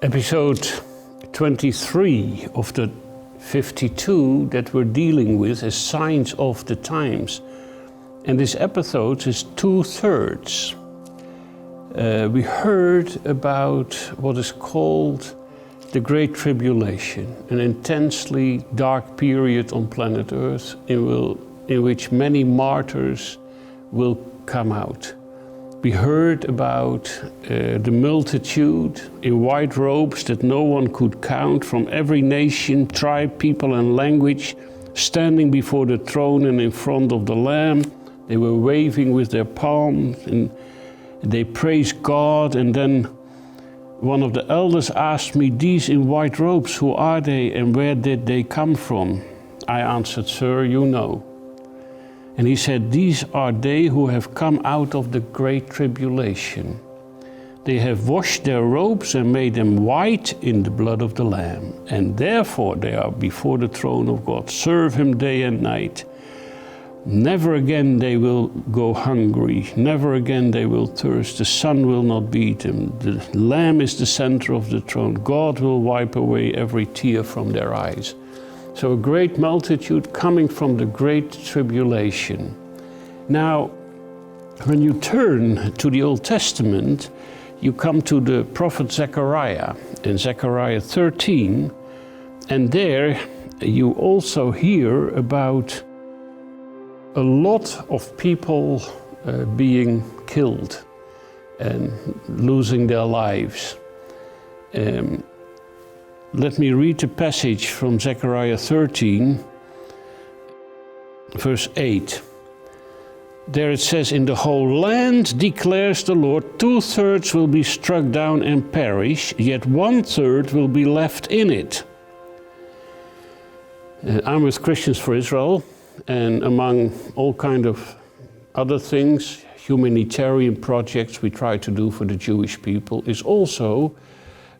Episode 23 of the 52 that we're dealing with is Signs of the Times. And this episode is 2/3. We heard about what is called the Great Tribulation, an intensely dark period on planet Earth in which many martyrs will come out. We heard about the multitude in white robes that no one could count, from every nation, tribe, people and language, standing before the throne and in front of the Lamb. They were waving with their palms and they praised God. And then one of the elders asked me, "These in white robes, who are they and where did they come from?" I answered, "Sir, you know." And he said, "These are they who have come out of the Great Tribulation. They have washed their robes and made them white in the blood of the Lamb. And therefore they are before the throne of God. Serve him day and night. Never again they will go hungry. Never again they will thirst. The sun will not beat them. The Lamb is the center of the throne. God will wipe away every tear from their eyes." So a great multitude coming from the Great Tribulation. Now, when you turn to the Old Testament, you come to the prophet Zechariah in Zechariah 13, and there you also hear about a lot of people being killed and losing their lives. Let me read the passage from Zechariah 13, verse 8. There it says, "In the whole land, declares the Lord, 2/3 will be struck down and perish, yet 1/3 will be left in it." I'm with Christians for Israel, and among all kind of other things, humanitarian projects we try to do for the Jewish people is also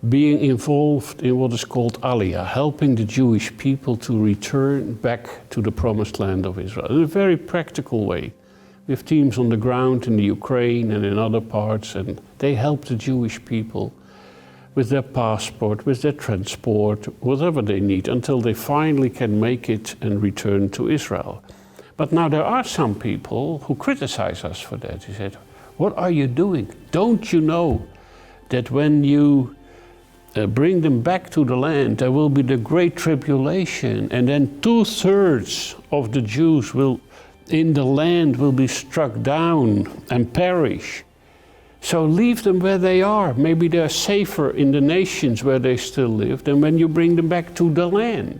being involved in what is called Aliyah, helping the Jewish people to return back to the promised land of Israel in a very practical way. We have teams on the ground in the Ukraine and in other parts, and they help the Jewish people with their passport, with their transport, whatever they need, until they finally can make it and return to Israel. But now there are some people who criticize us for that. He said, "What are you doing? Don't you know that when you bring them back to the land, there will be the Great Tribulation, and then 2/3 of the Jews in the land will be struck down and perish. So leave them where they are. Maybe they're safer in the nations where they still live than when you bring them back to the land."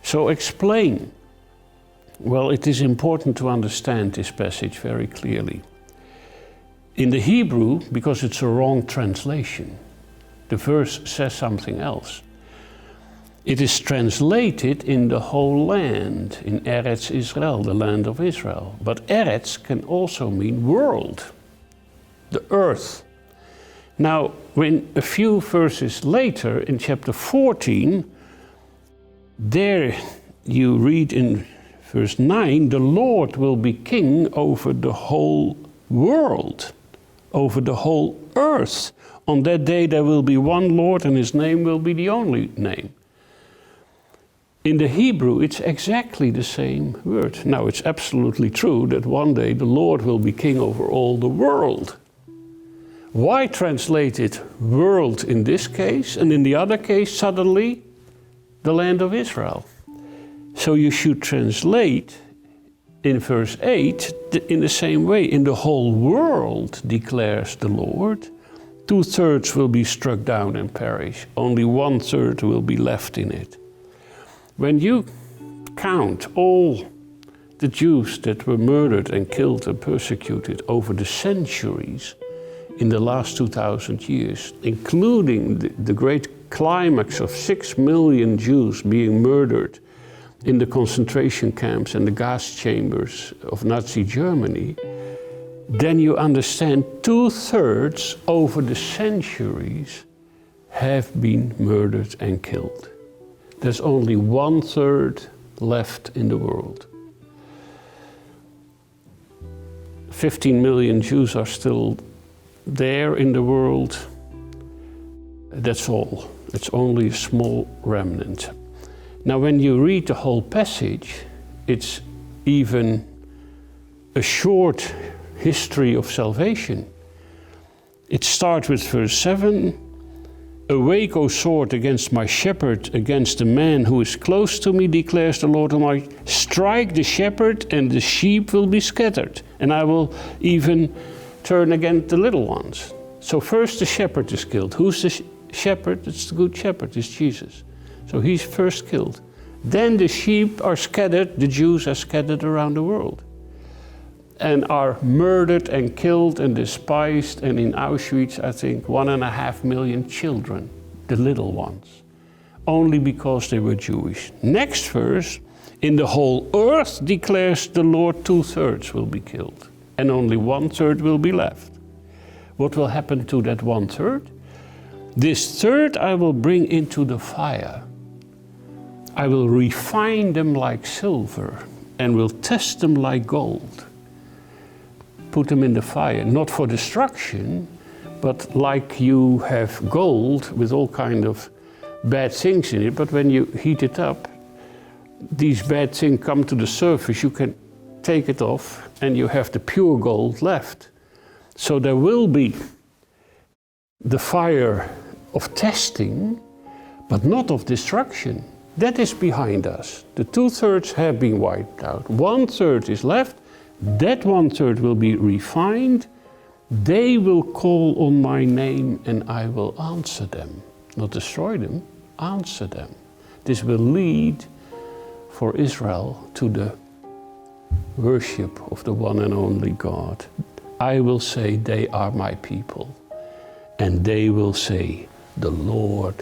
So explain. Well, it is important to understand this passage very clearly. In the Hebrew, because it's a wrong translation, the verse says something else. It is translated in the whole land, in Eretz Israel, the land of Israel. But Eretz can also mean world, the earth. Now, when a few verses later, in chapter 14, there you read in verse 9, "The Lord will be king over the whole world, over the whole earth. On that day there will be one Lord, and his name will be the only name." In the Hebrew, it's exactly the same word. Now, it's absolutely true that one day the Lord will be king over all the world. Why translate it world in this case, and in the other case, suddenly, the land of Israel? So you should translate in verse 8 in the same way. "In the whole world, declares the Lord, 2/3 will be struck down and perish. Only 1/3 will be left in it." When you count all the Jews that were murdered and killed and persecuted over the centuries in the last 2,000 years, including the great climax of 6 million Jews being murdered in the concentration camps and the gas chambers of Nazi Germany, then you understand 2/3 over the centuries have been murdered and killed. There's only 1/3 left in the world. 15 million Jews are still there in the world. That's all. It's only a small remnant. Now, when you read the whole passage, it's even a short history of salvation. It starts with verse 7. Awake, O sword, against my shepherd, against the man who is close to me, declares the Lord Almighty. Strike the shepherd, and the sheep will be scattered, and I will even turn against the little ones. So first the shepherd is killed. Who's the shepherd? It's the good shepherd, it's Jesus. So he's first killed. Then the sheep are scattered, the Jews are scattered around the world, and are murdered and killed and despised, and in Auschwitz, I think, 1.5 million children, the little ones, only because they were Jewish. Next verse, in the whole earth, declares the Lord, 2/3 will be killed, and only 1/3 will be left. What will happen to that 1/3? This third I will bring into the fire. I will refine them like silver, and will test them like gold. Put them in the fire, not for destruction, but like you have gold with all kind of bad things in it, but when you heat it up, these bad things come to the surface, you can take it off, and you have the pure gold left. So there will be the fire of testing, but not of destruction. That is behind us. The 2/3 have been wiped out. 1/3 is left. That 1/3 will be refined. They will call on my name, and I will answer them. Not destroy them, answer them. This will lead for Israel to the worship of the one and only God. I will say, they are my people. And they will say, the Lord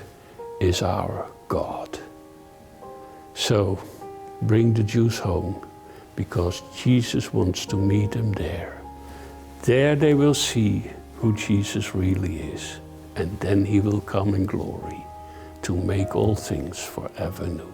is our God. So, bring the Jews home, because Jesus wants to meet them there. There they will see who Jesus really is, and then he will come in glory to make all things forever new.